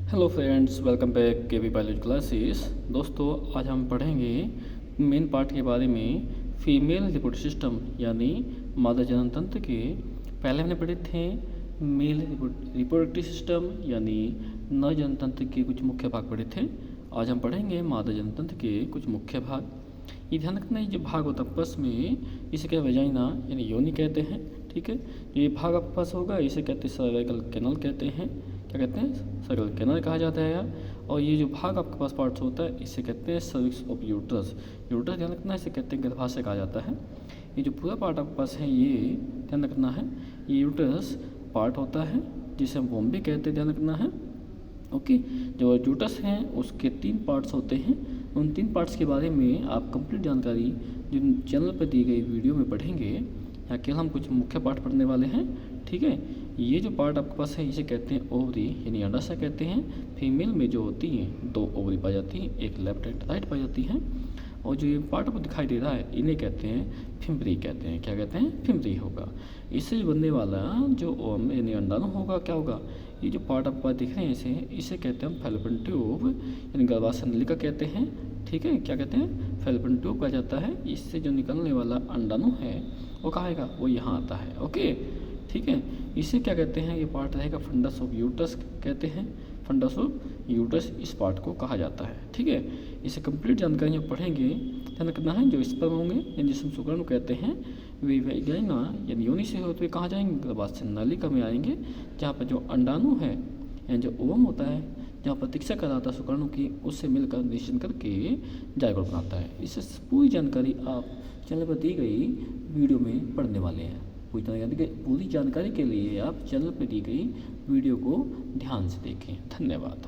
Hello friends, welcome back के we biology classes. दोस्तों, आज हम पढ़ेंगे मेन पार्ट के बारे में फीमेल रिप्रोडक्टिव सिस्टम यानी मादा जनन तंत्र के। पहले हमने पढ़े थे मेल रिप्रोडक्टिव सिस्टम यानी नर जनन तंत्र के कुछ मुख्य भाग पढ़े थे। आज हम पढ़ेंगे मादा जनन तंत्र के कुछ मुख्य भाग। ये ध्यान रखना, ये जो भाग होता है आपस में, इसे क्या वजाइना यानी योनि कहते हैं। ठीक है, ये भाग आपके पास होगा, इसे कहते हैं सर्वाइकल कैनल कहते हैं। क्या कहते हैं? सर्वाइकल कैनल कहा जाता है यार। और ये जो भाग आपके पास पार्ट्स होता है, इसे कहते हैं सर्विक्स ऑफ यूट्रस। यूट्रस ध्यान रखना, इसे कहते हैं गर्भाशय कहा जाता है। ये जो पूरा पार्ट आपके पास है, ये ध्यान रखना है, ये यूट्रस पार्ट होता है जिसे हम वोम भी कहते हैं, ध्यान रखना है। ओके, जो यूट्रस हैं उसके 3 पार्ट्स होते हैं। उन 3 पार्ट्स के बारे में आप कंप्लीट जानकारी जो चैनल पर दी गई वीडियो में पढ़ेंगे। यहाँ केवल हम कुछ मुख्य पार्ट पढ़ने वाले हैं। ठीक है, ये जो पार्ट आपके पास है इसे कहते हैं ओवरी यानी अंडाशय कहते हैं। फीमेल में जो होती हैं 2 ओवरी पाई जाती हैं, एक लेफ्ट एंड राइट पाई जाती हैं। और जो ये पार्ट आपको दिखाई दे रहा है, इन्हें कहते हैं फिम्बरी कहते हैं। क्या कहते हैं? फिम्बरी होगा। इससे बनने वाला जो ओम यानी अंडाणु होगा, क्या होगा? ये जो पार्ट आपको दिख रहे हैं इसे कहते हैं हम फैलोपियन ट्यूब यानी गर्भाशय नलिका कहते हैं। ठीक है, क्या कहते हैं? फैलोपियन ट्यूब कहा जाता है। इससे जो निकलने वाला अंडाणु है वो कहाँ आएगा? वो यहाँ आता है। ओके, ठीक है, इसे क्या कहते हैं? ये पार्ट रहेगा फंडस ऑफ यूट्रस कहते हैं। फंडस ऑफ यूट्रस इस पार्ट को कहा जाता है। ठीक है, इसे कंप्लीट जानकारी हम पढ़ेंगे। ध्यान रखना है, जो स्पर्म होंगे यानी जिसमें शुक्राणु कहते हैं, वे वैगिना यानी योनि से होते हुए कहाँ जाएंगे? गर्भाशय नलिका में आएंगे, जहाँ पर जो अंडाणु है यानी जो ओवम होता है, जहाँ प्रतीक्षा कराता है शुक्राणु की, उससे मिलकर निषेचन करके जायगोट बनाता है। इससे पूरी जानकारी आप चैनल पर दी गई वीडियो में पढ़ने वाले हैं। पूरी जानकारी के लिए आप चैनल पर दी गई वीडियो को ध्यान से देखें। धन्यवाद।